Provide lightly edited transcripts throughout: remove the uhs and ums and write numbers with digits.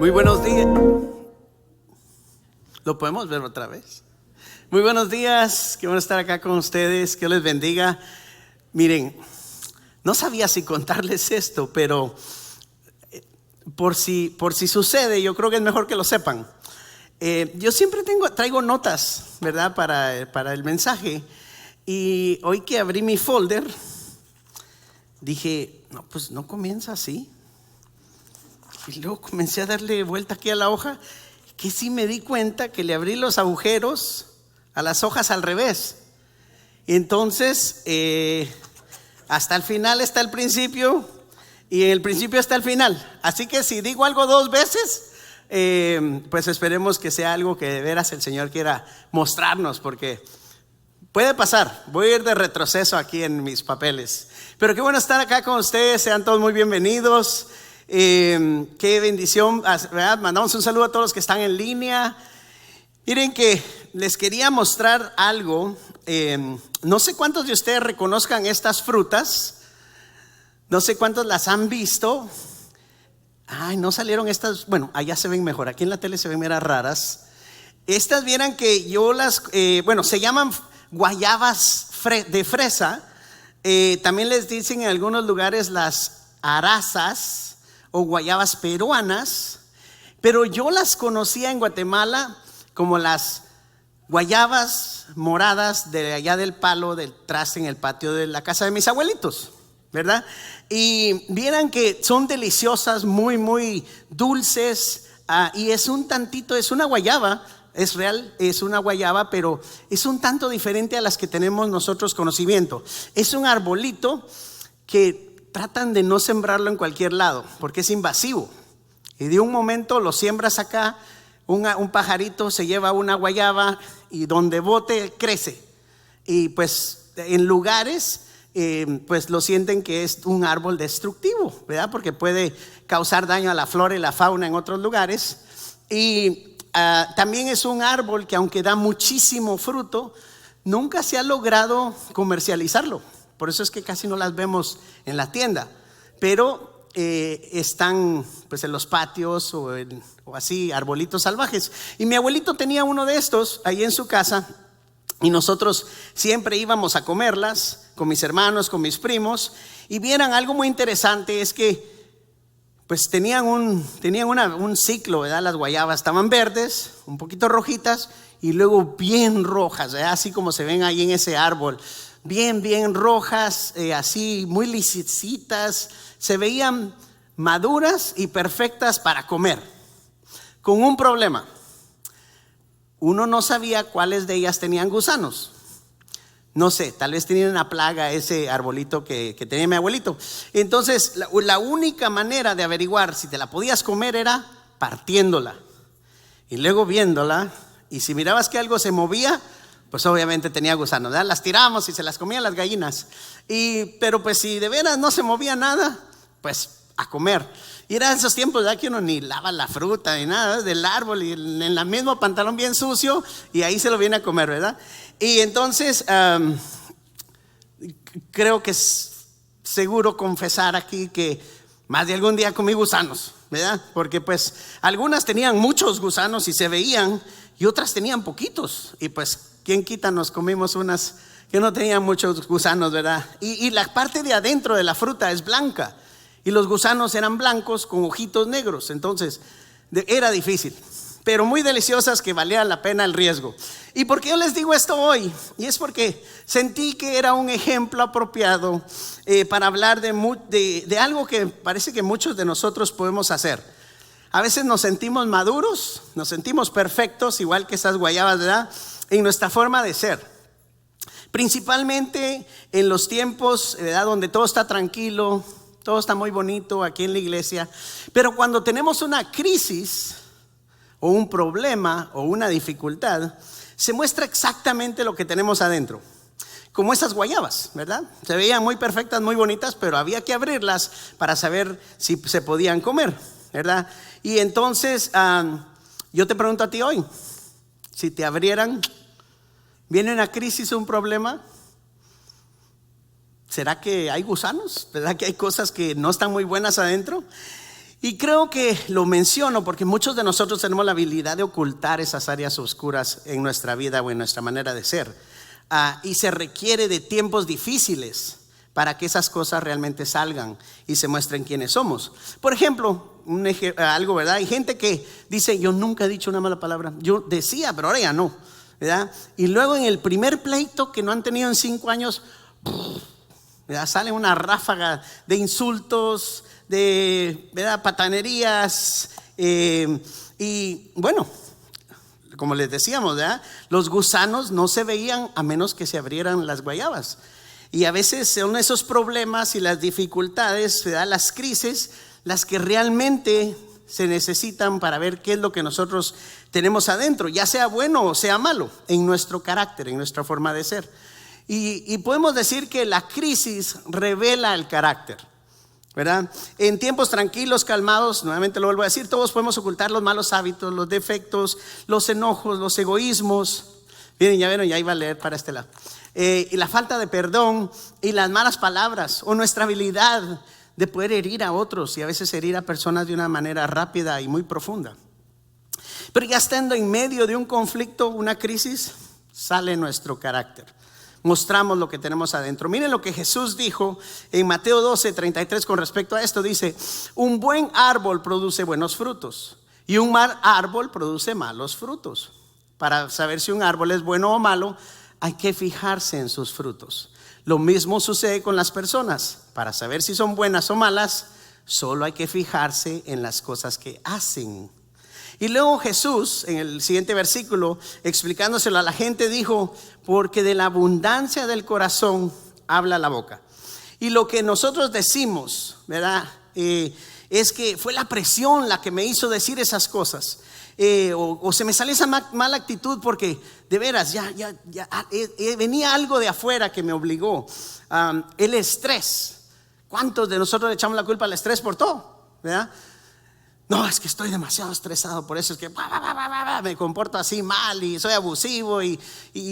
Muy buenos días. ¿Lo podemos ver otra vez? Muy buenos días, qué bueno estar acá con ustedes, que Dios les bendiga. Miren, no sabía si contarles esto, pero por si sucede, yo creo que es mejor que lo sepan. Yo siempre traigo notas, ¿verdad? Para el mensaje. Y hoy que abrí mi folder, dije, no, pues no comienza así. Y luego comencé a darle vuelta aquí a la hoja, que sí me di cuenta que le abrí los agujeros a las hojas al revés. Y entonces, hasta el final está el principio y en el principio está el final. Así que si digo algo dos veces, pues esperemos que sea algo que de veras el Señor quiera mostrarnos, porque puede pasar. Voy a ir de retroceso aquí en mis papeles. Pero qué bueno estar acá con ustedes, sean todos muy bienvenidos. Qué bendición, ¿verdad? Mandamos un saludo a todos los que están en línea. Miren que les quería mostrar algo. No sé cuántos de ustedes reconozcan estas frutas. No sé cuántos las han visto. Ay, no salieron estas. Bueno, allá se ven mejor. Aquí en la tele se ven meras raras. Estas vieran que yo las, se llaman guayabas de fresa. También les dicen en algunos lugares las arazas o guayabas peruanas, pero yo las conocía en Guatemala como las guayabas moradas de allá del palo del traste en el patio de la casa de mis abuelitos, ¿verdad? Y vieran que son deliciosas, muy, muy dulces, y es un tantito, es una guayaba, es real, es una guayaba, pero es un tanto diferente a las que tenemos nosotros conocimiento. Es un arbolito que tratan de no sembrarlo en cualquier lado porque es invasivo, y de un momento lo siembras acá, un pajarito se lleva una guayaba y donde bote crece, y pues en lugares pues lo sienten que es un árbol destructivo, ¿verdad? Porque puede causar daño a la flora y la fauna en otros lugares. Y también es un árbol que, aunque da muchísimo fruto, nunca se ha logrado comercializarlo. Por eso es que casi no las vemos en la tienda, pero están pues en los patios o así, arbolitos salvajes. Y mi abuelito tenía uno de estos ahí en su casa, y nosotros siempre íbamos a comerlas con mis hermanos, con mis primos. Y vieran, algo muy interesante es que pues tenían un ciclo, ¿verdad? Las guayabas estaban verdes, un poquito rojitas, y luego bien rojas, ¿verdad? Así como se ven ahí en ese árbol. Bien rojas, así muy lisicitas, se veían maduras y perfectas para comer, con un problema: uno no sabía cuáles de ellas tenían gusanos. No sé, tal vez tenía una plaga ese arbolito que tenía mi abuelito. Entonces la única manera de averiguar si te la podías comer era partiéndola y luego viéndola, y si mirabas que algo se movía, pues obviamente tenía gusanos, ¿verdad? Las tirábamos y se las comían las gallinas. Pero pues si de veras no se movía nada, pues a comer. Y eran esos tiempos, ¿verdad? Que uno ni lava la fruta ni nada del árbol, y en el mismo pantalón bien sucio, y ahí se lo viene a comer, ¿verdad? Y entonces creo que es seguro confesar aquí que más de algún día comí gusanos, ¿verdad? Porque pues algunas tenían muchos gusanos y se veían, y otras tenían poquitos, y pues ¿quién quita? Nos comimos unas que no tenían muchos gusanos, ¿verdad? Y la parte de adentro de la fruta es blanca, y los gusanos eran blancos con ojitos negros. Entonces era difícil, pero muy deliciosas, que valía la pena el riesgo. ¿Y por qué yo les digo esto hoy? Y es porque sentí que era un ejemplo apropiado para hablar de algo que parece que muchos de nosotros podemos hacer. A veces nos sentimos maduros, nos sentimos perfectos, igual que esas guayabas, ¿verdad? En nuestra forma de ser, principalmente en los tiempos, ¿verdad?, donde todo está tranquilo, todo está muy bonito aquí en la iglesia. Pero cuando tenemos una crisis o un problema o una dificultad, se muestra exactamente lo que tenemos adentro, como esas guayabas, ¿verdad? Se veían muy perfectas, muy bonitas, pero había que abrirlas para saber si se podían comer, ¿verdad? Y entonces yo te pregunto a ti hoy, si te abrieran, viene una crisis, un problema, ¿será que hay gusanos? ¿Verdad que hay cosas que no están muy buenas adentro? Y creo que lo menciono porque muchos de nosotros tenemos la habilidad de ocultar esas áreas oscuras en nuestra vida o en nuestra manera de ser. Y se requiere de tiempos difíciles para que esas cosas realmente salgan y se muestren quiénes somos. Por ejemplo, algo, ¿verdad? Hay gente que dice, yo nunca he dicho una mala palabra. Yo decía, pero ahora ya no, ¿verdad? Y luego en el primer pleito que no han tenido en 5 años, ¿verdad? Sale una ráfaga de insultos, de, ¿verdad?, patanerías, y bueno, como les decíamos, ¿verdad?, los gusanos no se veían a menos que se abrieran las guayabas. Y a veces son esos problemas y las dificultades, ¿verdad?, las crisis, las que realmente se necesitan para ver qué es lo que nosotros tenemos adentro, ya sea bueno o sea malo, en nuestro carácter, en nuestra forma de ser. Y podemos decir que la crisis revela el carácter, ¿verdad? En tiempos tranquilos, calmados, nuevamente lo vuelvo a decir, todos podemos ocultar los malos hábitos, los defectos, los enojos, los egoísmos. Miren, ya vieron, ya iba a leer para este lado. Y la falta de perdón y las malas palabras, o nuestra habilidad de poder herir a otros y a veces herir a personas de una manera rápida y muy profunda. Pero ya estando en medio de un conflicto, una crisis, sale nuestro carácter. Mostramos lo que tenemos adentro. Miren lo que Jesús dijo en Mateo 12:33 con respecto a esto. Dice, un buen árbol produce buenos frutos y un mal árbol produce malos frutos. Para saber si un árbol es bueno o malo, hay que fijarse en sus frutos. Lo mismo sucede con las personas. Para saber si son buenas o malas, solo hay que fijarse en las cosas que hacen. Y luego Jesús, en el siguiente versículo, explicándoselo a la gente, dijo, porque de la abundancia del corazón habla la boca. Y lo que nosotros decimos, ¿verdad?, es que fue la presión la que me hizo decir esas cosas. O se me sale esa mala actitud porque de veras venía algo de afuera que me obligó. El estrés. ¿Cuántos de nosotros le echamos la culpa al estrés por todo? ¿Verdad? No, es que estoy demasiado estresado, por eso es que me comporto así mal y soy abusivo y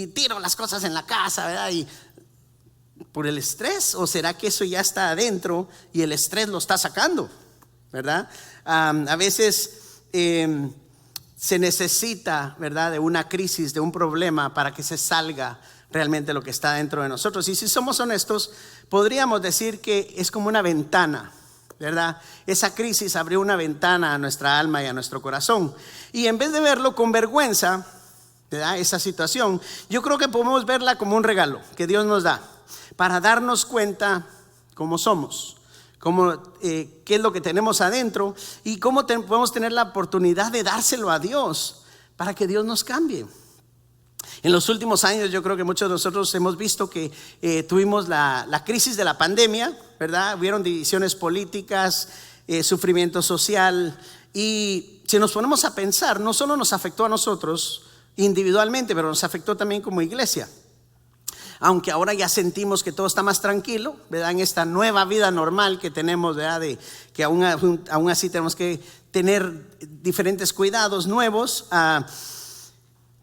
tiro las cosas en la casa, ¿verdad? Y por el estrés, ¿o será que eso ya está adentro y el estrés lo está sacando? ¿Verdad? A veces se necesita, ¿verdad?, de una crisis, de un problema para que se salga realmente lo que está dentro de nosotros. Y si somos honestos, podríamos decir que es como una ventana, ¿verdad? Esa crisis abrió una ventana a nuestra alma y a nuestro corazón. Y en vez de verlo con vergüenza, ¿verdad?, esa situación, yo creo que podemos verla como un regalo que Dios nos da para darnos cuenta cómo somos, qué es lo que tenemos adentro y cómo podemos tener la oportunidad de dárselo a Dios para que Dios nos cambie. En los últimos años yo creo que muchos de nosotros hemos visto que tuvimos la crisis de la pandemia, ¿verdad? Hubieron divisiones políticas, sufrimiento social, y si nos ponemos a pensar, no solo nos afectó a nosotros individualmente, pero nos afectó también como iglesia. Aunque ahora ya sentimos que todo está más tranquilo, ¿verdad?, en esta nueva vida normal que tenemos, ¿verdad?, de que aún así tenemos que tener diferentes cuidados nuevos.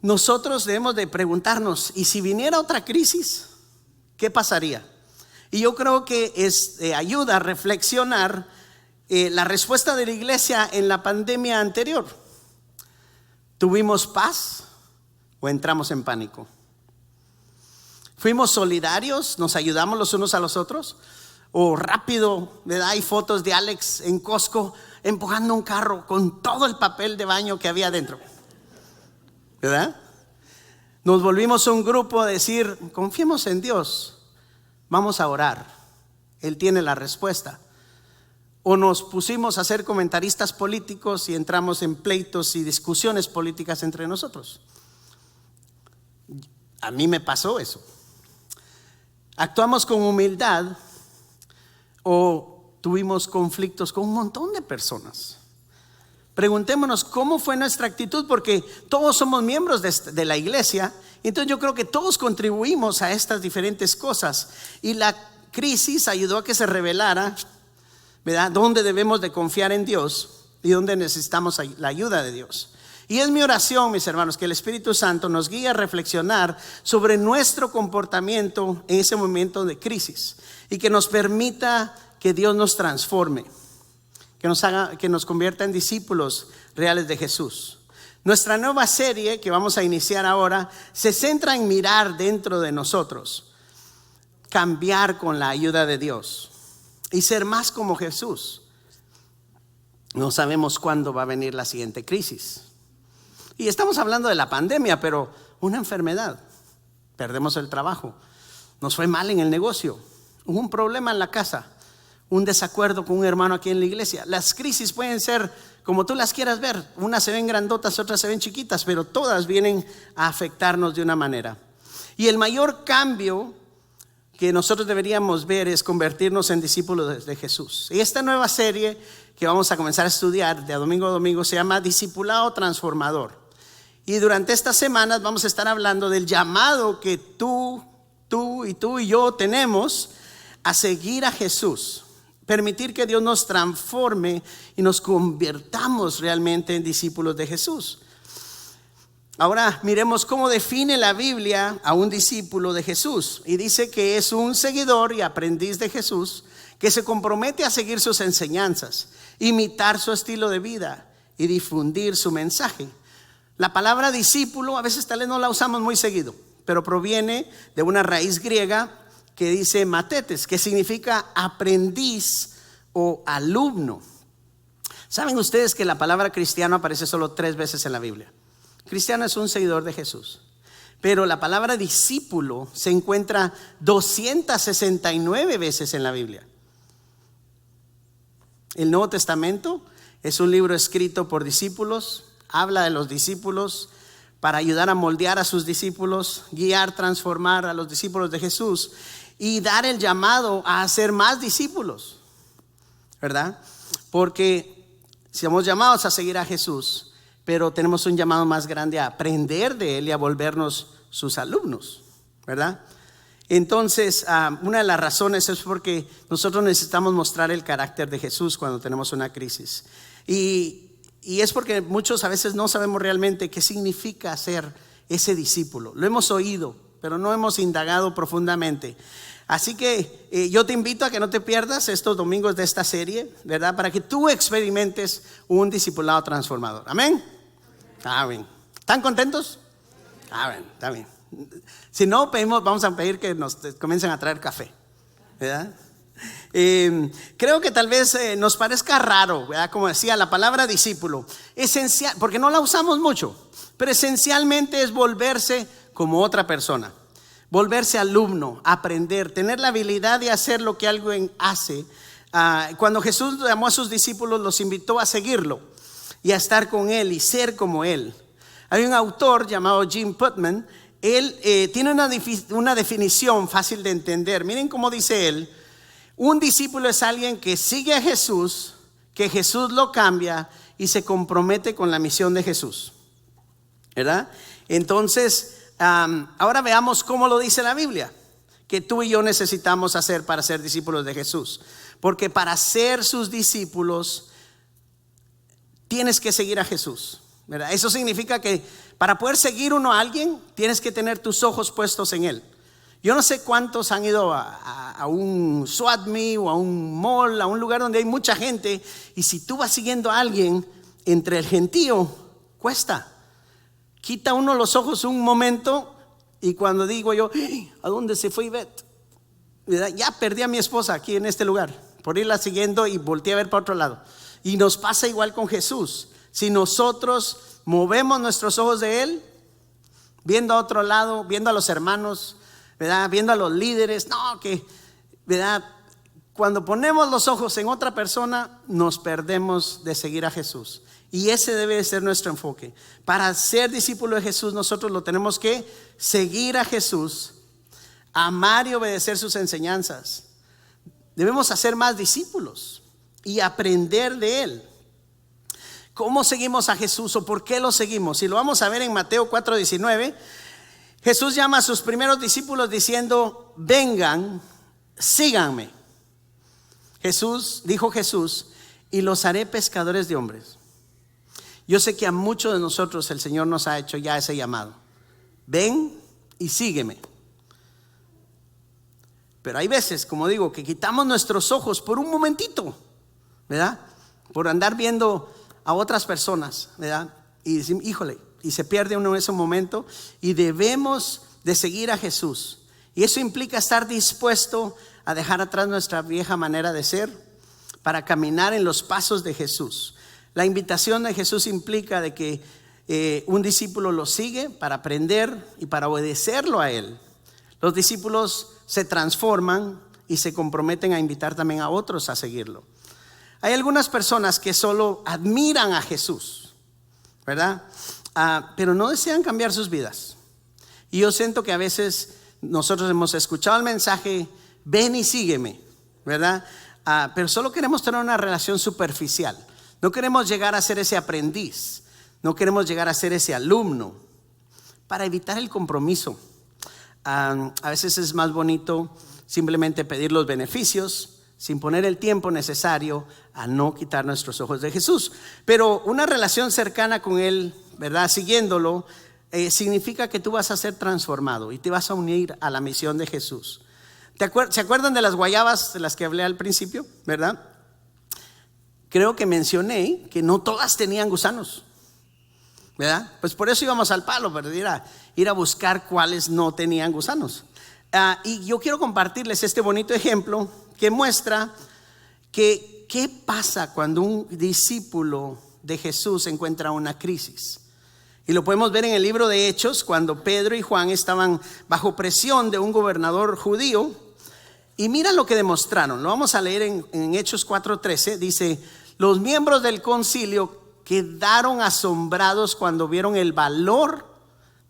Nosotros debemos de preguntarnos, ¿y si viniera otra crisis? ¿Qué pasaría? Y yo creo que ayuda a reflexionar la respuesta de la iglesia en la pandemia anterior. ¿Tuvimos paz o entramos en pánico? ¿Fuimos solidarios? ¿Nos ayudamos los unos a los otros? ¿O rápido, ¿verdad?, hay fotos de Alex en Costco empujando un carro con todo el papel de baño que había dentro? ¿Verdad? Nos volvimos un grupo a decir, confiemos en Dios, vamos a orar, Él tiene la respuesta. O nos pusimos a ser comentaristas políticos y entramos en pleitos y discusiones políticas entre nosotros. A mí me pasó eso. ¿Actuamos con humildad o tuvimos conflictos con un montón de personas? Preguntémonos cómo fue nuestra actitud, porque todos somos miembros de la iglesia. Entonces yo creo que todos contribuimos a estas diferentes cosas, y la crisis ayudó a que se revelara, ¿verdad?, dónde debemos de confiar en Dios y dónde necesitamos la ayuda de Dios. Y es mi oración, mis hermanos, que el Espíritu Santo nos guíe a reflexionar sobre nuestro comportamiento en ese momento de crisis y que nos permita que Dios nos transforme, que nos convierta en discípulos reales de Jesús. Nuestra nueva serie que vamos a iniciar ahora se centra en mirar dentro de nosotros, cambiar con la ayuda de Dios y ser más como Jesús. No sabemos cuándo va a venir la siguiente crisis. Y estamos hablando de la pandemia, pero una enfermedad, perdemos el trabajo, nos fue mal en el negocio, hubo un problema en la casa, un desacuerdo con un hermano aquí en la iglesia. Las crisis pueden ser como tú las quieras ver, unas se ven grandotas, otras se ven chiquitas, pero todas vienen a afectarnos de una manera. Y el mayor cambio que nosotros deberíamos ver es convertirnos en discípulos de Jesús. Y esta nueva serie que vamos a comenzar a estudiar de domingo a domingo se llama Discipulado Transformador. Y durante estas semanas vamos a estar hablando del llamado que tú y yo tenemos a seguir a Jesús. Permitir que Dios nos transforme y nos convirtamos realmente en discípulos de Jesús. Ahora miremos cómo define la Biblia a un discípulo de Jesús. Y dice que es un seguidor y aprendiz de Jesús que se compromete a seguir sus enseñanzas, imitar su estilo de vida y difundir su mensaje. La palabra discípulo a veces tal vez no la usamos muy seguido, pero proviene de una raíz griega que dice matetes, que significa aprendiz o alumno. ¿Saben ustedes que la palabra cristiano aparece solo 3 veces en la Biblia? Cristiano es un seguidor de Jesús, pero la palabra discípulo se encuentra 269 veces en la Biblia. El Nuevo Testamento es un libro escrito por discípulos, habla de los discípulos para ayudar a moldear a sus discípulos, guiar, transformar a los discípulos de Jesús y dar el llamado a hacer más discípulos, ¿verdad? Porque somos llamados a seguir a Jesús, pero tenemos un llamado más grande a aprender de Él y a volvernos sus alumnos, ¿verdad? Entonces, una de las razones es porque nosotros necesitamos mostrar el carácter de Jesús cuando tenemos una crisis. Y es porque muchos a veces no sabemos realmente qué significa ser ese discípulo. Lo hemos oído, pero no hemos indagado profundamente. Así que yo te invito a que no te pierdas estos domingos de esta serie, ¿verdad? Para que tú experimentes un discipulado transformador. ¿Amén? Amén. ¿Están contentos? Amén, está bien. Si no, vamos a pedir que nos comiencen a traer café, ¿verdad? Creo que tal vez nos parezca raro, ¿verdad? Como decía, la palabra discípulo, esencial, porque no la usamos mucho, pero esencialmente es volverse como otra persona, volverse alumno, aprender, tener la habilidad de hacer lo que alguien hace. Cuando Jesús llamó a sus discípulos, los invitó a seguirlo y a estar con Él y ser como Él. Hay un autor llamado Jim Putman. Él tiene una definición fácil de entender. Miren cómo dice él: un discípulo es alguien que sigue a Jesús, que Jesús lo cambia y se compromete con la misión de Jesús, ¿verdad? Entonces, ahora veamos cómo lo dice la Biblia, que tú y yo necesitamos hacer para ser discípulos de Jesús. Porque para ser sus discípulos tienes que seguir a Jesús, ¿verdad? Eso significa que para poder seguir uno a alguien, tienes que tener tus ojos puestos en Él. Yo no sé cuántos han ido a un SWAT meet o a un mall, a un lugar donde hay mucha gente, y si tú vas siguiendo a alguien entre el gentío, cuesta. Quita uno los ojos un momento, y cuando digo yo, ¿a dónde se fue Ivette? Ya perdí a mi esposa aquí en este lugar, por irla siguiendo y volteé a ver para otro lado. Y nos pasa igual con Jesús. Si nosotros movemos nuestros ojos de Él, viendo a otro lado, viendo a los hermanos, ¿verdad? Viendo a los líderes, ¿verdad? Cuando ponemos los ojos en otra persona, nos perdemos de seguir a Jesús. Y ese debe de ser nuestro enfoque. Para ser discípulo de Jesús, nosotros lo tenemos que seguir a Jesús, amar y obedecer sus enseñanzas. Debemos hacer más discípulos y aprender de Él. ¿Cómo seguimos a Jesús o por qué lo seguimos? Si lo vamos a ver en Mateo 4:19, Jesús llama a sus primeros discípulos diciendo: vengan, síganme. Dijo Jesús, y los haré pescadores de hombres. Yo sé que a muchos de nosotros el Señor nos ha hecho ya ese llamado: ven y sígueme. Pero hay veces, como digo, que quitamos nuestros ojos por un momentito, ¿verdad? por andar viendo a otras personas, ¿verdad? Y decimos, híjole, y se pierde uno en ese momento, y debemos de seguir a Jesús. Y eso implica estar dispuesto a dejar atrás nuestra vieja manera de ser para caminar en los pasos de Jesús. La invitación de Jesús implica de que un discípulo lo sigue para aprender y para obedecerlo a Él. Los discípulos se transforman y se comprometen a invitar también a otros a seguirlo. Hay algunas personas que solo admiran a Jesús, ¿verdad? Pero no desean cambiar sus vidas. Y yo siento que a veces nosotros hemos escuchado el mensaje, ven y sígueme, ¿verdad? Pero solo queremos tener una relación superficial. No queremos llegar a ser ese aprendiz. No queremos llegar a ser ese alumno. Para evitar el compromiso. A veces es más bonito simplemente pedir los beneficios sin poner el tiempo necesario a no quitar nuestros ojos de Jesús. Pero una relación cercana con Él, ¿verdad? Siguiéndolo, significa que tú vas a ser transformado y te vas a unir a la misión de Jesús. ¿Se acuerdan de las guayabas de las que hablé al principio? ¿Verdad? Creo que mencioné que no todas tenían gusanos, ¿verdad? Pues por eso íbamos al palo, ¿verdad? Ir a buscar cuáles no tenían gusanos. Y yo quiero compartirles este bonito ejemplo que muestra que qué pasa cuando un discípulo de Jesús encuentra una crisis. Y lo podemos ver en el libro de Hechos, cuando Pedro y Juan estaban bajo presión de un gobernador judío. Y mira lo que demostraron. Lo vamos a leer en Hechos 4:13. Dice, los miembros del concilio quedaron asombrados cuando vieron el valor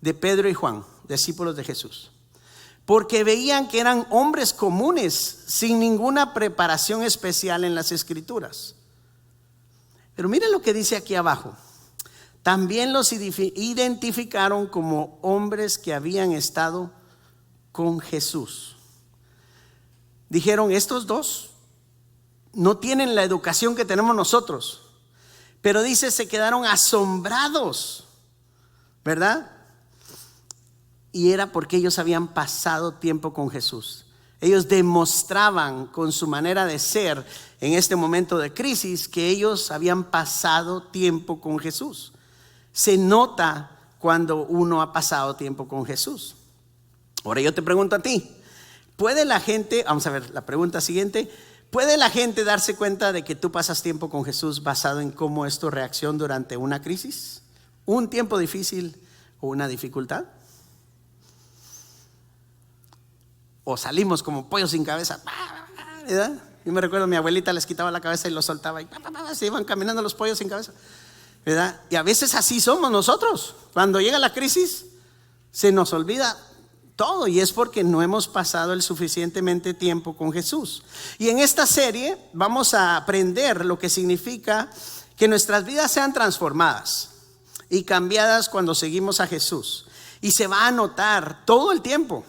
de Pedro y Juan, discípulos de Jesús, porque veían que eran hombres comunes sin ninguna preparación especial en las escrituras. Pero miren lo que dice aquí abajo. También los identificaron como hombres que habían estado con Jesús. Dijeron, estos dos no tienen la educación que tenemos nosotros. Pero dice, se quedaron asombrados, ¿verdad? Y era porque ellos habían pasado tiempo con Jesús. Ellos demostraban con su manera de ser en este momento de crisis que ellos habían pasado tiempo con Jesús. Se nota cuando uno ha pasado tiempo con Jesús. Ahora yo te pregunto a ti, ¿puede la gente, vamos a ver la pregunta siguiente, ¿puede la gente darse cuenta de que tú pasas tiempo con Jesús basado en cómo es tu reacción durante una crisis, un tiempo difícil o una dificultad? O salimos como pollos sin cabeza, ¿verdad? Yo me recuerdo, mi abuelita les quitaba la cabeza y los soltaba y se iban caminando los pollos sin cabeza, ¿verdad? Y a veces así somos nosotros. Cuando llega la crisis se nos olvida todo, y es porque no hemos pasado el suficientemente tiempo con Jesús. Y en esta serie vamos a aprender lo que significa que nuestras vidas sean transformadas y cambiadas cuando seguimos a Jesús. Y se va a notar todo el tiempo,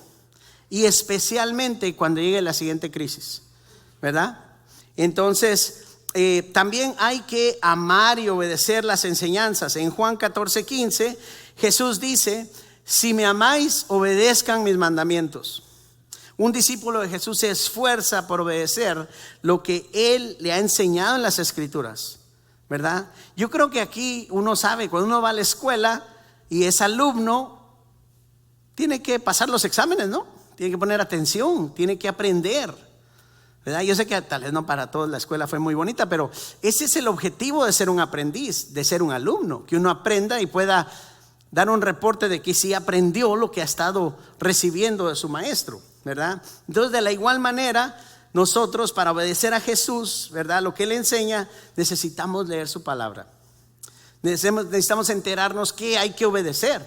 y especialmente cuando llegue la siguiente crisis, ¿verdad? Entonces también hay que amar y obedecer las enseñanzas. En Juan 14:15 Jesús dice, si me amáis, obedezcan mis mandamientos. Un discípulo de Jesús se esfuerza por obedecer lo que Él le ha enseñado en las Escrituras, ¿verdad? Yo creo que aquí uno sabe, cuando uno va a la escuela y es alumno, tiene que pasar los exámenes, ¿no? Tiene que poner atención, tiene que aprender, ¿verdad? Yo sé que tal vez no para todos la escuela fue muy bonita, pero ese es el objetivo de ser un aprendiz, de ser un alumno, que uno aprenda y pueda dar un reporte de que sí aprendió lo que ha estado recibiendo de su maestro, ¿verdad? Entonces, de la igual manera, nosotros para obedecer a Jesús, ¿verdad? Lo que Él enseña, necesitamos leer su palabra. Necesitamos enterarnos que hay que obedecer,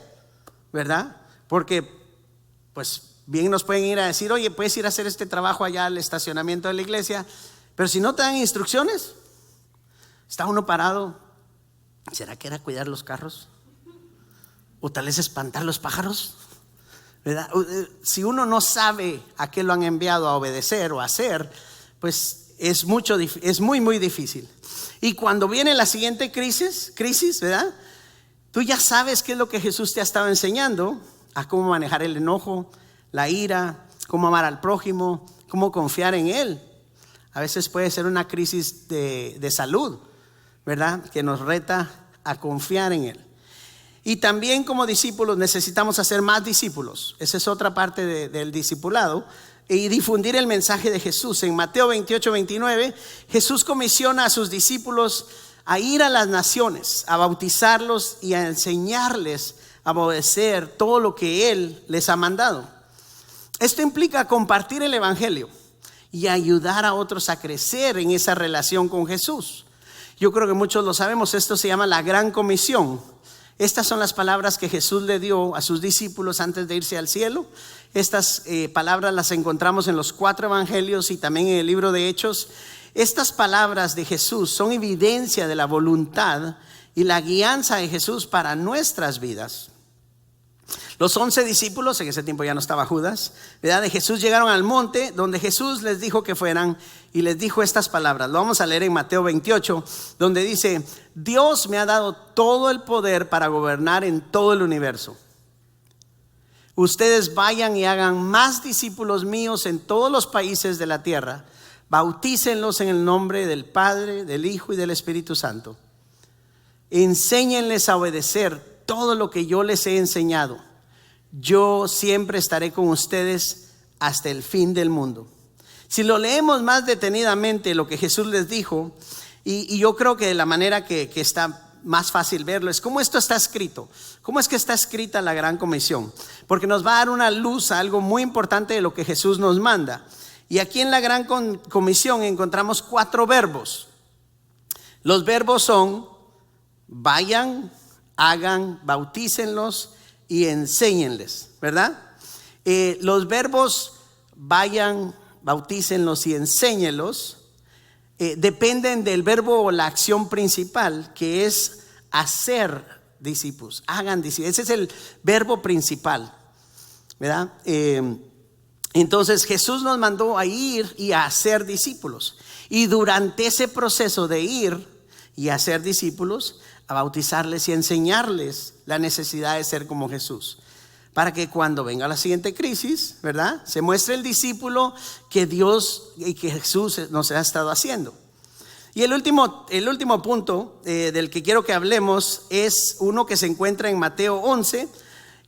¿verdad? Porque, pues, bien nos pueden ir a decir, oye, puedes ir a hacer este trabajo allá al estacionamiento de la iglesia, pero si no te dan instrucciones, está uno parado. ¿Será que era cuidar los carros? ¿O tal vez espantar los pájaros? ¿Verdad? Si uno no sabe a qué lo han enviado a obedecer o a hacer, pues es muy difícil. Y cuando viene la siguiente crisis, ¿verdad? Tú ya sabes qué es lo que Jesús te ha estado enseñando, a cómo manejar el enojo, la ira, cómo amar al prójimo, cómo confiar en Él. A veces puede ser una crisis de salud, ¿verdad? Que nos reta a confiar en Él. Y también como discípulos necesitamos hacer más discípulos. Esa es otra parte del discipulado. Y difundir el mensaje de Jesús. En Mateo 28-29, Jesús comisiona a sus discípulos a ir a las naciones, a bautizarlos y a enseñarles a obedecer todo lo que Él les ha mandado. Esto implica compartir el evangelio y ayudar a otros a crecer en esa relación con Jesús. Yo creo que muchos lo sabemos, esto se llama la Gran Comisión. Estas son las palabras que Jesús le dio a sus discípulos antes de irse al cielo. Estas palabras las encontramos en los 4 evangelios y también en el libro de Hechos. Estas palabras de Jesús son evidencia de la voluntad y la guianza de Jesús para nuestras vidas. Los 11 discípulos, en ese tiempo ya no estaba Judas, ¿verdad?, de Jesús llegaron al monte donde Jesús les dijo que fueran y les dijo estas palabras. Lo vamos a leer en Mateo 28, donde dice: Dios me ha dado todo el poder para gobernar en todo el universo. Ustedes vayan y hagan más discípulos míos en todos los países de la tierra. Bautícenlos en el nombre del Padre, del Hijo y del Espíritu Santo. Enséñenles a obedecer todo lo que yo les he enseñado. Yo siempre estaré con ustedes hasta el fin del mundo. Si lo leemos más detenidamente lo que Jesús les dijo, y yo creo que de la manera que está más fácil verlo es cómo esto está escrito. ¿Cómo es que está escrita la Gran Comisión? Porque nos va a dar una luz a algo muy importante de lo que Jesús nos manda. Y aquí en la Gran Comisión encontramos 4 verbos. Los verbos son: vayan, hagan, bautícenlos y enséñenles, ¿verdad? Los verbos vayan, bautícenlos y enséñenlos dependen del verbo o la acción principal, que es hacer discípulos. Hagan discípulos, ese es el verbo principal, ¿verdad? Entonces Jesús nos mandó a ir y a hacer discípulos. Y durante ese proceso de ir y hacer discípulos, a bautizarles y enseñarles la necesidad de ser como Jesús, para que cuando venga la siguiente crisis, ¿verdad?, se muestre el discípulo que Dios y que Jesús nos ha estado haciendo. Y el último punto del que quiero que hablemos es uno que se encuentra en Mateo 11,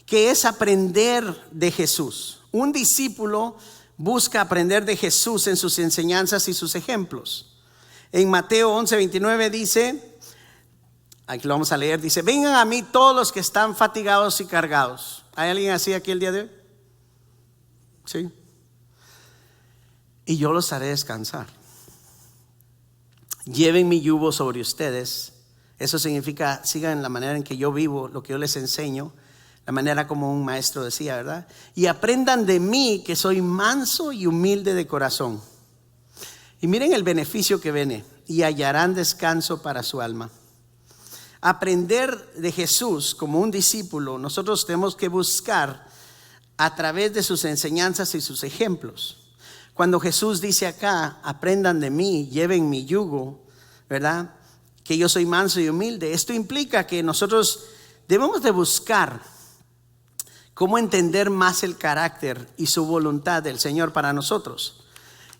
que es aprender de Jesús. Un discípulo busca aprender de Jesús en sus enseñanzas y sus ejemplos. En Mateo 11:29 dice, aquí lo vamos a leer, dice: vengan a mí todos los que están fatigados y cargados. ¿Hay alguien así aquí el día de hoy? Sí. Y yo los haré descansar. Lleven mi yugo sobre ustedes. Eso significa sigan la manera en que yo vivo, lo que yo les enseño, la manera como un maestro decía, ¿verdad? Y aprendan de mí, que soy manso y humilde de corazón. Y miren el beneficio que viene: y hallarán descanso para su alma. Aprender de Jesús como un discípulo, nosotros tenemos que buscar a través de sus enseñanzas y sus ejemplos. Cuando Jesús dice acá: aprendan de mí, lleven mi yugo, ¿verdad?, que yo soy manso y humilde, esto implica que nosotros debemos de buscar cómo entender más el carácter y su voluntad del Señor para nosotros.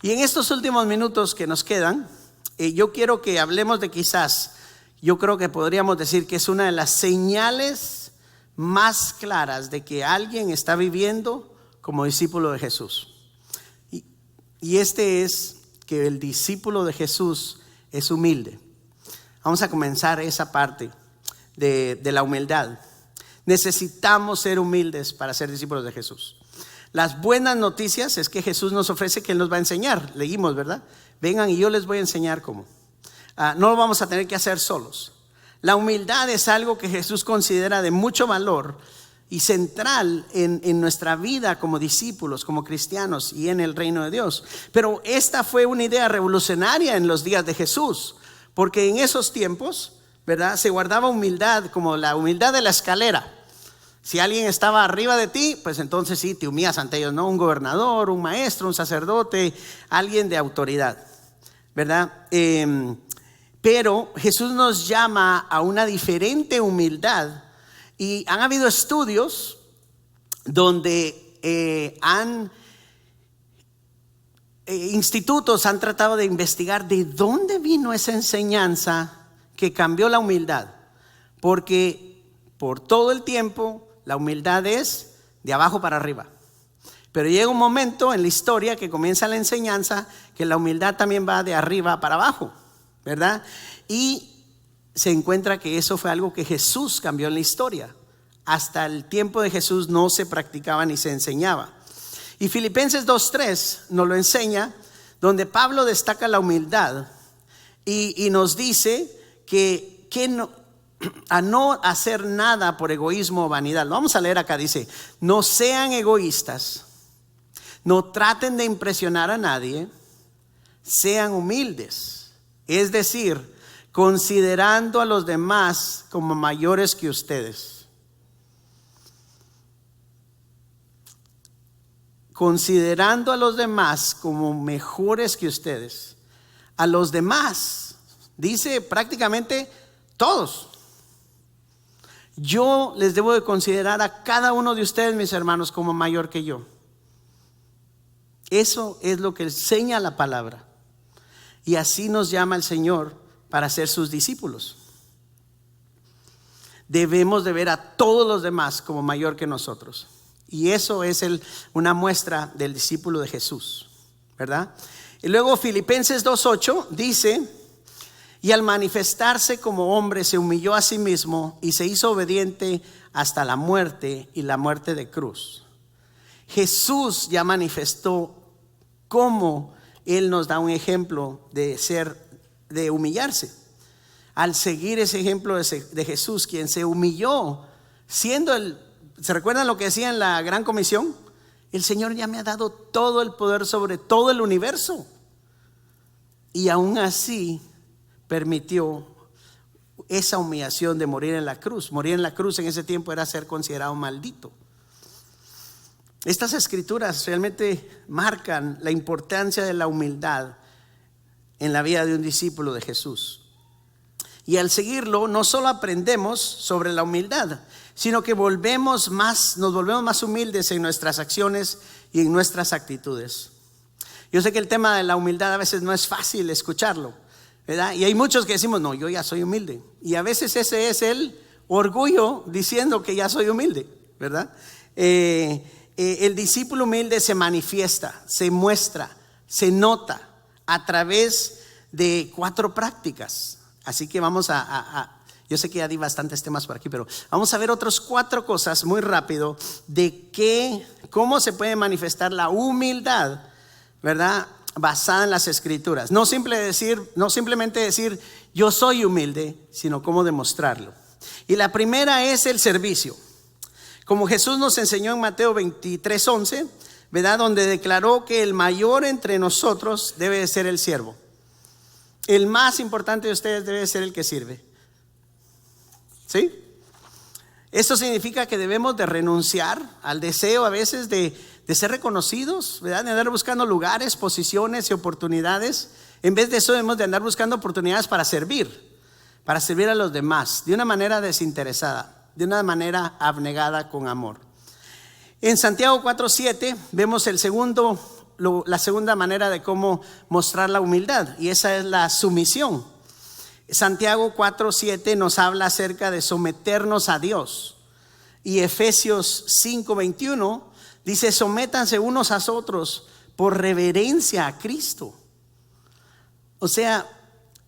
Y en estos últimos minutos que nos quedan, yo quiero que hablemos de quizás, yo creo que podríamos decir que es una de las señales más claras de que alguien está viviendo como discípulo de Jesús. Y este es que el discípulo de Jesús es humilde. Vamos a comenzar esa parte de la humildad. Necesitamos ser humildes para ser discípulos de Jesús. Las buenas noticias es que Jesús nos ofrece que Él nos va a enseñar. Leímos, ¿verdad? Vengan y yo les voy a enseñar cómo. No lo vamos a tener que hacer solos. La humildad es algo que Jesús considera de mucho valor y central en nuestra vida como discípulos, como cristianos y en el reino de Dios. Pero esta fue una idea revolucionaria en los días de Jesús, porque en esos tiempos, ¿verdad?, se guardaba humildad como la humildad de la escalera. Si alguien estaba arriba de ti, pues entonces sí, te humillas ante ellos, ¿no? Un gobernador, un maestro, un sacerdote, alguien de autoridad, ¿verdad? Pero Jesús nos llama a una diferente humildad. Y han habido estudios donde institutos han tratado de investigar de dónde vino esa enseñanza que cambió la humildad, porque por todo el tiempo la humildad es de abajo para arriba. Pero llega un momento en la historia que comienza la enseñanza que la humildad también va de arriba para abajo, ¿verdad? Y se encuentra que eso fue algo que Jesús cambió en la historia. Hasta el tiempo de Jesús no se practicaba ni se enseñaba. Y Filipenses 2:3 nos lo enseña, donde Pablo destaca la humildad y nos dice que a no hacer nada por egoísmo o vanidad. Lo vamos a leer acá, dice: no sean egoístas, no traten de impresionar a nadie, sean humildes, es decir, considerando a los demás como mayores que ustedes. Considerando a los demás como mejores que ustedes. A los demás, dice prácticamente todos. Yo les debo de considerar a cada uno de ustedes, mis hermanos, como mayor que yo. Eso es lo que enseña la palabra. Y así nos llama el Señor para ser sus discípulos. Debemos de ver a todos los demás como mayor que nosotros. Y eso es una muestra del discípulo de Jesús, ¿verdad? Y luego Filipenses 2:8 dice: y al manifestarse como hombre se humilló a sí mismo y se hizo obediente hasta la muerte y la muerte de cruz. Jesús ya manifestó cómo Él nos da un ejemplo de humillarse. Al seguir ese ejemplo de Jesús, quien se humilló siendo ¿se recuerdan lo que decía en la Gran Comisión? El Señor ya me ha dado todo el poder sobre todo el universo. Y aún así permitió esa humillación de morir en la cruz. Morir en la cruz en ese tiempo era ser considerado maldito. Estas escrituras realmente marcan la importancia de la humildad en la vida de un discípulo de Jesús. Y al seguirlo no solo aprendemos sobre la humildad, sino que nos volvemos más humildes en nuestras acciones y en nuestras actitudes. Yo sé que el tema de la humildad a veces no es fácil escucharlo, ¿verdad? Y hay muchos que decimos: no, yo ya soy humilde. Y a veces ese es el orgullo diciendo que ya soy humilde, ¿verdad? El discípulo humilde se manifiesta, se muestra, se nota a través de 4 prácticas. Así que vamos yo sé que ya di bastantes temas por aquí, pero vamos a ver otras 4 cosas muy rápido de cómo se puede manifestar la humildad, ¿verdad? Basada en las escrituras. No simplemente decir yo soy humilde, sino cómo demostrarlo. Y la primera es el servicio. Como Jesús nos enseñó en Mateo 23:11, ¿verdad? Donde declaró que el mayor entre nosotros debe de ser el siervo. El más importante de ustedes debe ser el que sirve. ¿Sí? Esto significa que debemos de renunciar al deseo a veces de ser reconocidos, ¿verdad? De andar buscando lugares, posiciones y oportunidades. En vez de eso debemos de andar buscando oportunidades para servir a los demás de una manera desinteresada, de una manera abnegada con amor. En Santiago 4:7 vemos la segunda manera de cómo mostrar la humildad, y esa es la sumisión. Santiago 4:7 nos habla acerca de someternos a Dios, y Efesios 5:21 dice: sométanse unos a otros por reverencia a Cristo. O sea,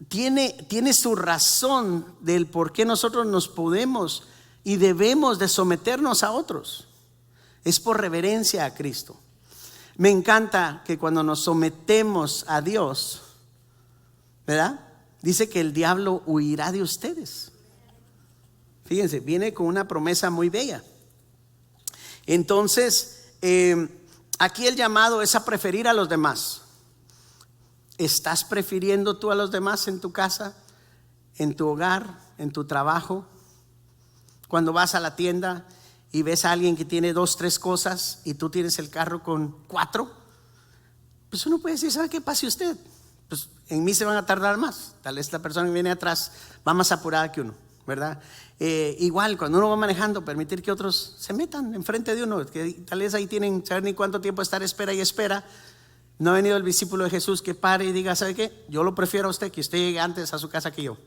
tiene su razón del por qué nosotros nos podemos y debemos de someternos a otros. Es por reverencia a Cristo. Me encanta que cuando nos sometemos a Dios, ¿verdad? Dice que el diablo huirá de ustedes. Fíjense, viene con una promesa muy bella. Entonces, aquí el llamado es a preferir a los demás. ¿Estás prefiriendo tú a los demás en tu casa, en tu hogar, en tu trabajo? Cuando vas a la tienda y ves a alguien que tiene 2, 3 cosas y tú tienes el carro con 4, pues uno puede decir: ¿sabe qué? Pase usted. Pues en mí se van a tardar más. Tal vez la persona que viene atrás va más apurada que uno, ¿verdad? Igual cuando uno va manejando, permitir que otros se metan enfrente de uno, que tal vez ahí tienen, saber ni cuánto tiempo estar espera y espera. No ha venido el discípulo de Jesús que pare y diga: ¿sabe qué? Yo lo prefiero a usted, que usted llegue antes a su casa que yo,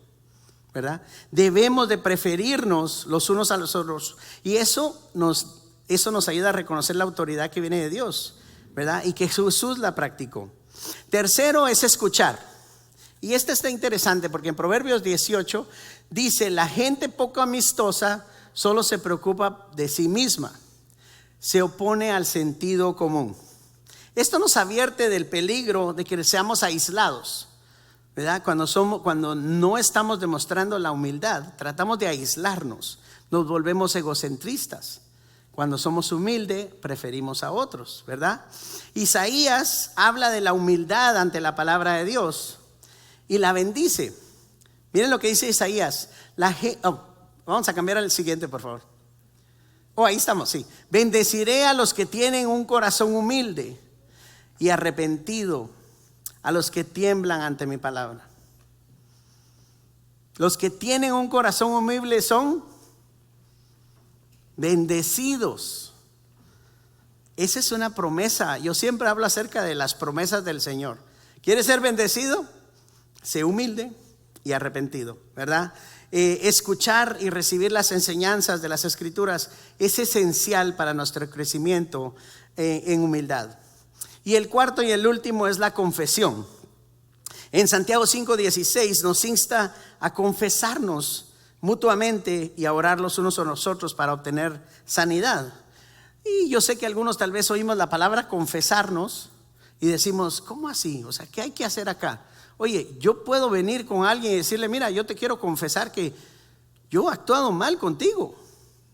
¿verdad? Debemos de preferirnos los unos a los otros. Y eso nos ayuda a reconocer la autoridad que viene de Dios, ¿verdad? Y que Jesús la practicó. Tercero es escuchar. Y este está interesante porque en Proverbios 18 dice: la gente poco amistosa solo se preocupa de sí misma, se opone al sentido común. Esto nos advierte del peligro de que seamos aislados, ¿verdad? Cuando no estamos demostrando la humildad, tratamos de aislarnos, nos volvemos egocentristas. Cuando somos humildes, preferimos a otros, ¿verdad? Isaías habla de la humildad ante la palabra de Dios y la bendice. Miren lo que dice Isaías. Vamos a cambiar al siguiente, por favor. Ahí estamos, sí. Bendeciré a los que tienen un corazón humilde y arrepentido, a los que tiemblan ante mi palabra. Los que tienen un corazón humilde son bendecidos. Esa es una promesa. Yo siempre hablo acerca de las promesas del Señor. ¿Quieres ser bendecido? Sé humilde y arrepentido, ¿verdad? Escuchar y recibir las enseñanzas de las Escrituras es esencial para nuestro crecimiento en humildad. Y el cuarto y el último es la confesión. En Santiago 5:16 nos insta a confesarnos mutuamente y a orar los unos a los otros para obtener sanidad. Y yo sé que algunos tal vez oímos la palabra confesarnos y decimos: ¿cómo así? O sea, ¿qué hay que hacer acá? Oye, yo puedo venir con alguien y decirle: mira, yo te quiero confesar que yo he actuado mal contigo,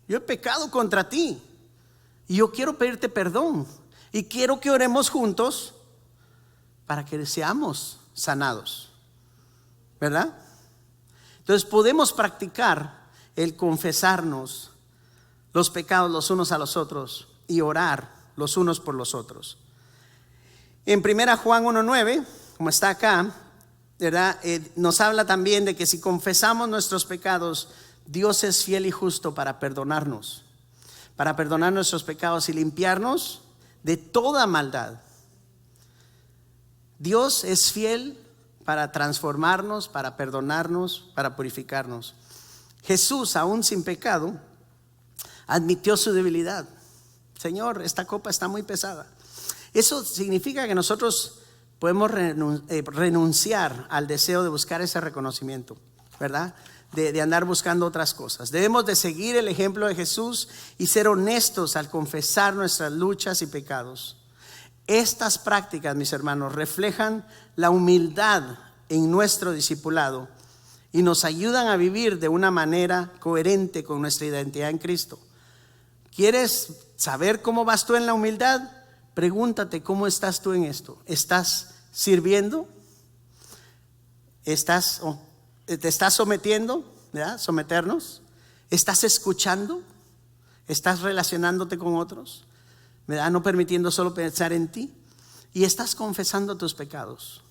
yo he pecado contra ti y yo quiero pedirte perdón y quiero que oremos juntos para que seamos sanados, ¿verdad? Entonces podemos practicar el confesarnos los pecados los unos a los otros y orar los unos por los otros. En 1 Juan 1:9, como está acá, ¿verdad? Nos habla también de que si confesamos nuestros pecados, Dios es fiel y justo para perdonarnos nuestros pecados y limpiarnos de toda maldad. Dios es fiel para transformarnos, para perdonarnos, para purificarnos. Jesús, aún sin pecado, admitió su debilidad. Señor, esta copa está muy pesada. Eso significa que nosotros podemos renunciar al deseo de buscar ese reconocimiento, ¿verdad? De andar buscando otras cosas. Debemos de seguir el ejemplo de Jesús y ser honestos al confesar nuestras luchas y pecados. Estas prácticas, mis hermanos, reflejan la humildad en nuestro discipulado y nos ayudan a vivir de una manera coherente con nuestra identidad en Cristo. ¿Quieres saber cómo vas tú en la humildad? Pregúntate cómo estás tú en esto. ¿Estás sirviendo? ¿Te estás sometiendo? ¿Verdad? Someternos. ¿Estás escuchando? ¿Estás relacionándote con otros? ¿Verdad? No permitiendo solo pensar en ti. Y estás confesando tus pecados.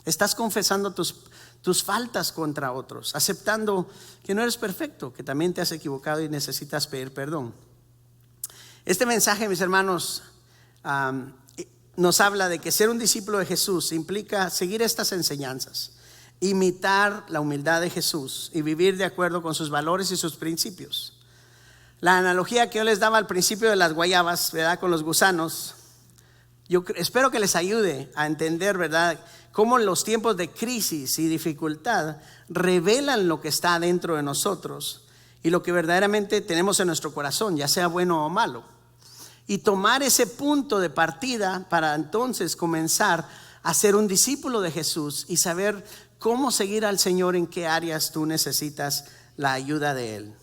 Estás confesando tus faltas contra otros, aceptando que no eres perfecto, que también te has equivocado y necesitas pedir perdón. Este mensaje, mis hermanos, nos habla de que ser un discípulo de Jesús implica seguir estas enseñanzas, imitar la humildad de Jesús y vivir de acuerdo con sus valores y sus principios. La analogía que yo les daba al principio de las guayabas, ¿verdad? Con los gusanos, yo espero que les ayude a entender, ¿verdad?, cómo los tiempos de crisis y dificultad revelan lo que está dentro de nosotros y lo que verdaderamente tenemos en nuestro corazón, ya sea bueno o malo. Y tomar ese punto de partida para entonces comenzar a ser un discípulo de Jesús y saber cómo seguir al Señor, en qué áreas tú necesitas la ayuda de Él.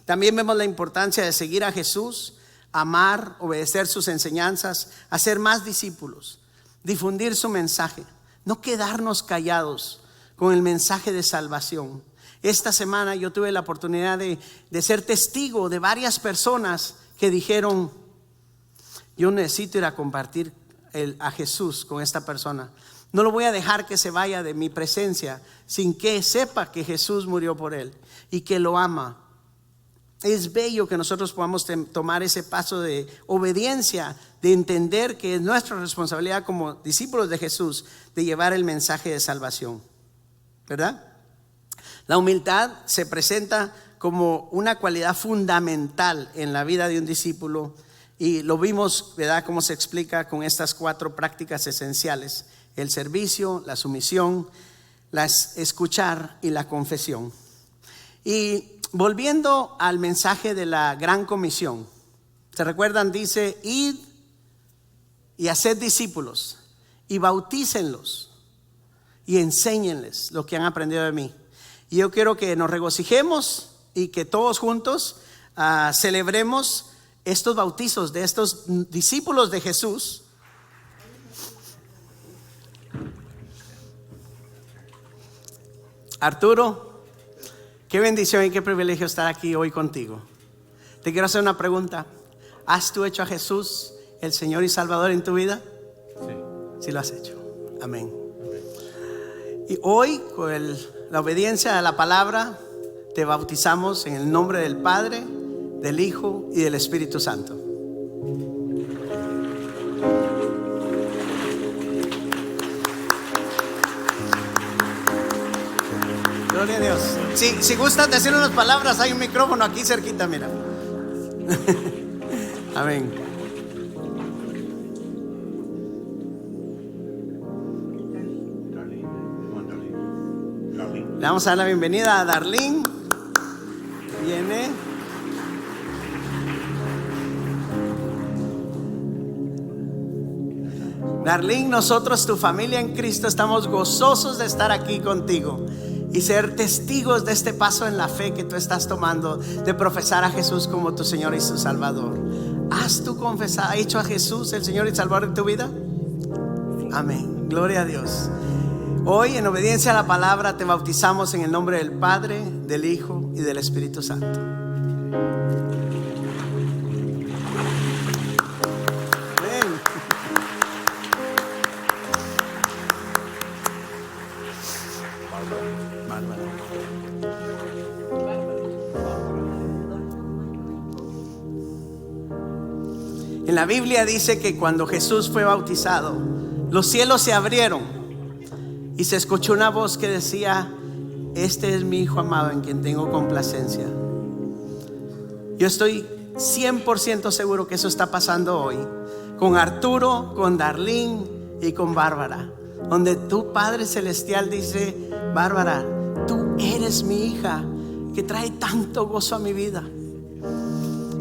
También vemos la importancia de seguir a Jesús, amar, obedecer sus enseñanzas, hacer más discípulos, difundir su mensaje, no quedarnos callados con el mensaje de salvación. Esta semana yo tuve la oportunidad de ser testigo de varias personas que dijeron: yo necesito ir a compartir a Jesús con esta persona. No lo voy a dejar que se vaya de mi presencia sin que sepa que Jesús murió por él y que lo ama. Es bello que nosotros podamos tomar ese paso de obediencia, de entender que es nuestra responsabilidad como discípulos de Jesús de llevar el mensaje de salvación, ¿verdad? La humildad se presenta como una cualidad fundamental en la vida de un discípulo, y lo vimos, ¿verdad?, cómo se explica con estas 4 prácticas esenciales: el servicio, la sumisión, escuchar y la confesión. Y volviendo al mensaje de la Gran Comisión, ¿se recuerdan? Dice: id y haced discípulos y bautícenlos y enséñenles lo que han aprendido de mí. Y yo quiero que nos regocijemos y que todos juntos celebremos estos bautizos de estos discípulos de Jesús. Arturo, qué bendición y qué privilegio estar aquí hoy contigo. Te quiero hacer una pregunta. ¿Has tú hecho a Jesús el Señor y Salvador en tu vida? Sí. Sí lo has hecho. Amén. Y hoy, con la obediencia a la palabra, te bautizamos en el nombre del Padre, del Hijo y del Espíritu Santo. Gloria a Dios. Si gustas decir unas palabras, hay un micrófono aquí cerquita, mira. Amén. Le vamos a dar la bienvenida a Darlene. Viene. Darlene, nosotros, tu familia en Cristo, estamos gozosos de estar aquí contigo y ser testigos de este paso en la fe que tú estás tomando, de profesar a Jesús como tu Señor y tu Salvador. ¿Has tú confesado, hecho a Jesús el Señor y Salvador de tu vida? Amén. Gloria a Dios. Hoy, en obediencia a la palabra, te bautizamos en el nombre del Padre, del Hijo y del Espíritu Santo. Amén. Bárbara. En la Biblia dice que cuando Jesús fue bautizado, los cielos se abrieron y se escuchó una voz que decía: este es mi Hijo amado en quien tengo complacencia. Yo estoy 100% seguro que eso está pasando hoy con Arturo, con Darlene y con Bárbara, donde tu Padre Celestial dice: Bárbara, tú eres mi hija que trae tanto gozo a mi vida.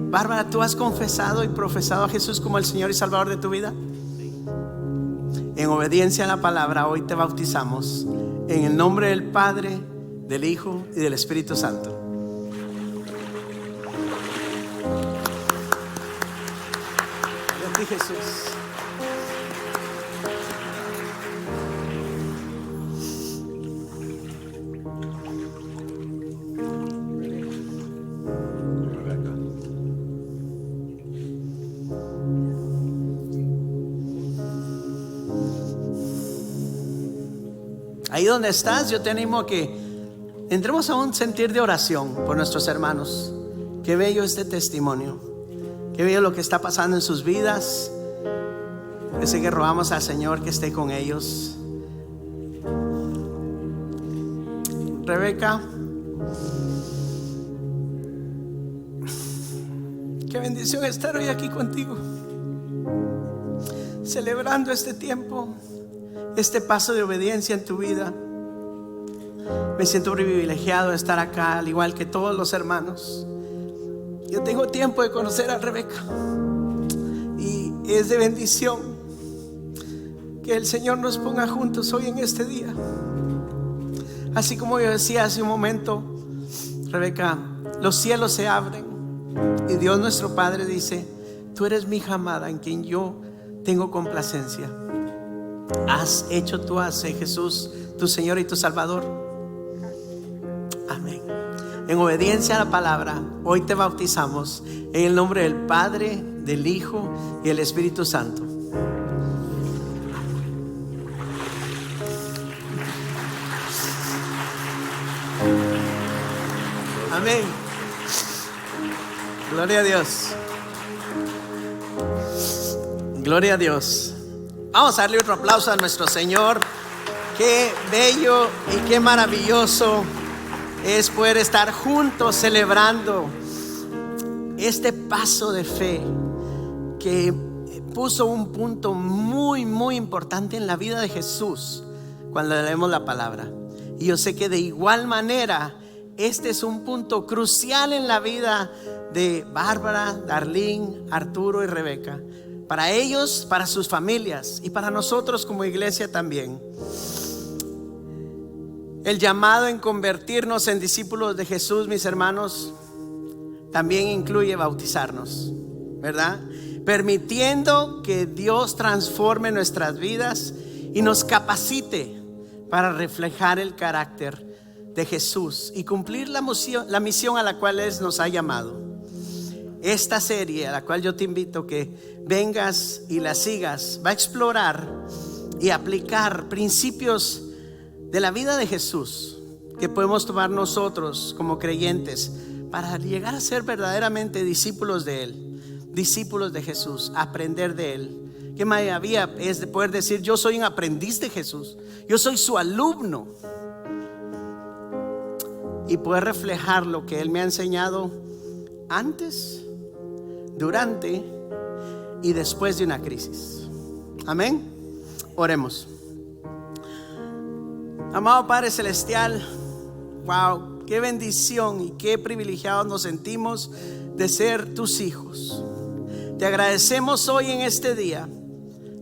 Bárbara, ¿tú has confesado y profesado a Jesús como el Señor y Salvador de tu vida? En obediencia a la palabra, hoy te bautizamos en el nombre del Padre, del Hijo y del Espíritu Santo. Gloria a ti, Jesús. Ahí donde estás, yo te animo a que entremos a un sentir de oración por nuestros hermanos. Qué bello este testimonio, qué bello lo que está pasando en sus vidas. Así que rogamos al Señor que esté con ellos. Rebeca, qué bendición estar hoy aquí contigo, celebrando este tiempo, este paso de obediencia en tu vida. Me siento privilegiado de estar acá, al igual que todos los hermanos. Yo tengo tiempo de conocer a Rebeca y es de bendición que el Señor nos ponga juntos hoy en este día. Así como yo decía hace un momento, Rebeca, los cielos se abren y Dios nuestro Padre dice: tú eres mi hija amada en quien yo tengo complacencia. ¿Has hecho tú a Jesús tu Señor y tu Salvador? Amén. En obediencia a la palabra, hoy te bautizamos en el nombre del Padre, del Hijo y del Espíritu Santo. Amén. Gloria a Dios. Gloria a Dios. Vamos a darle otro aplauso a nuestro Señor. Qué bello y qué maravilloso es poder estar juntos celebrando este paso de fe que puso un punto muy, muy importante en la vida de Jesús cuando leemos la palabra. Y yo sé que de igual manera este es un punto crucial en la vida de Bárbara, Darlene, Arturo y Rebeca. Para ellos, para sus familias y para nosotros como iglesia también. El llamado en convertirnos en discípulos de Jesús, mis hermanos, también incluye bautizarnos, ¿verdad? Permitiendo que Dios transforme nuestras vidas y nos capacite para reflejar el carácter de Jesús y cumplir la misión a la cual Él nos ha llamado. Esta serie a la cual yo te invito que vengas y la sigas va a explorar y aplicar principios de la vida de Jesús que podemos tomar nosotros como creyentes para llegar a ser verdaderamente discípulos de Él, discípulos de Jesús, aprender de Él. Qué maravilla es de poder decir: yo soy un aprendiz de Jesús, yo soy su alumno, y poder reflejar lo que Él me ha enseñado antes, durante y después de una crisis. Amén. Oremos. Amado Padre Celestial, wow, qué bendición y qué privilegiados nos sentimos de ser tus hijos. Te agradecemos hoy en este día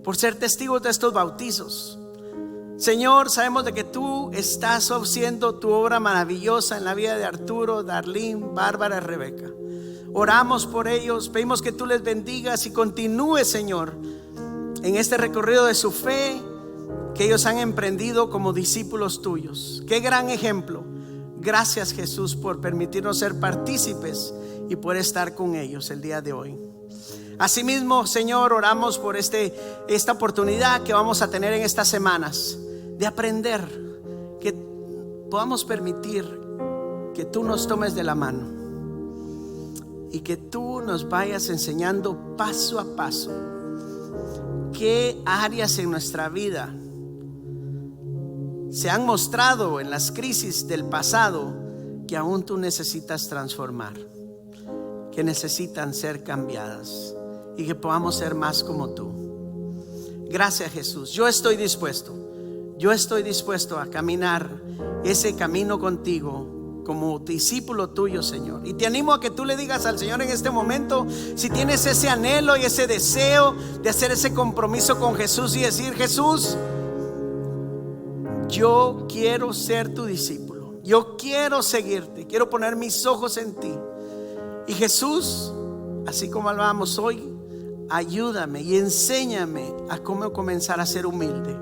por ser testigos de estos bautizos. Señor, sabemos de que tú estás haciendo tu obra maravillosa en la vida de Arturo, Darlene, Bárbara y Rebeca. Oramos por ellos, pedimos que tú les bendigas y continúes, Señor, en este recorrido de su fe que ellos han emprendido como discípulos tuyos. Qué gran ejemplo. Gracias, Jesús, por permitirnos ser partícipes y por estar con ellos el día de hoy. Asimismo, Señor, oramos por esta oportunidad que vamos a tener en estas semanas de aprender, que podamos permitir que tú nos tomes de la mano y que tú nos vayas enseñando paso a paso qué áreas en nuestra vida se han mostrado en las crisis del pasado que aún tú necesitas transformar, que necesitan ser cambiadas y que podamos ser más como tú. Gracias, Jesús. Yo estoy dispuesto a caminar ese camino contigo como discípulo tuyo, Señor. Y te animo a que tú le digas al Señor en este momento, si tienes ese anhelo y ese deseo de hacer ese compromiso con Jesús y decir: Jesús, yo quiero ser tu discípulo, yo quiero seguirte, quiero poner mis ojos en ti. Y Jesús, así como hablábamos hoy, ayúdame y enséñame a cómo comenzar a ser humilde,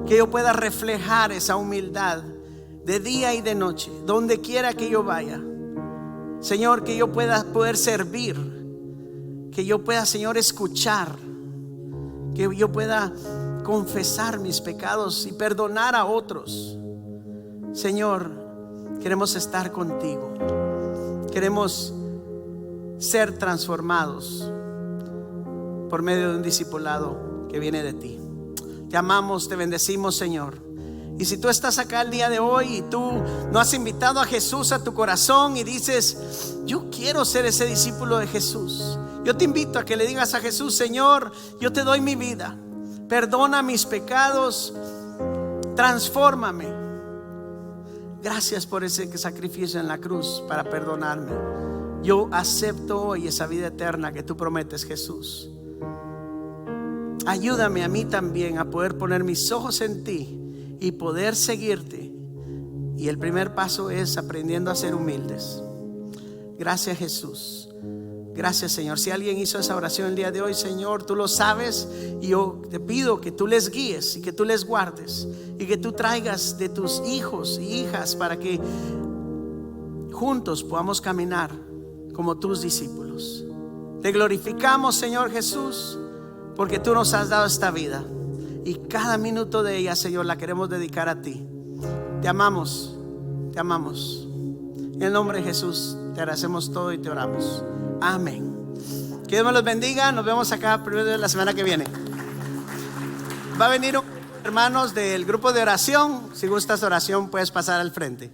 que yo pueda reflejar esa humildad de día y de noche, donde quiera que yo vaya. Señor, que yo pueda poder servir, que yo pueda, Señor, escuchar, que yo pueda confesar mis pecados y perdonar a otros. Señor, queremos estar contigo, queremos ser transformados por medio de un discipulado que viene de ti. Te amamos, te bendecimos, Señor. Y si tú estás acá el día de hoy y tú no has invitado a Jesús a tu corazón y dices: yo quiero ser ese discípulo de Jesús, yo te invito a que le digas a Jesús: Señor, yo te doy mi vida, perdona mis pecados, transfórmame. Gracias por ese sacrificio en la cruz para perdonarme. Yo acepto hoy esa vida eterna que tú prometes, Jesús. Ayúdame a mí también a poder poner mis ojos en ti y poder seguirte. Y el primer paso es aprendiendo a ser humildes. Gracias, Jesús. Gracias, Señor. Si alguien hizo esa oración el día de hoy, Señor, tú lo sabes, y yo te pido que tú les guíes y que tú les guardes y que tú traigas de tus hijos y hijas para que juntos podamos caminar como tus discípulos. Te glorificamos, Señor Jesús, porque tú nos has dado esta vida y cada minuto de ella, Señor, la queremos dedicar a ti. Te amamos, te amamos. En el nombre de Jesús te agradecemos todo y te oramos. Amén. Que Dios me los bendiga. Nos vemos acá primero de la semana que viene. Va a venir hermanos del grupo de oración. Si gustas oración, puedes pasar al frente.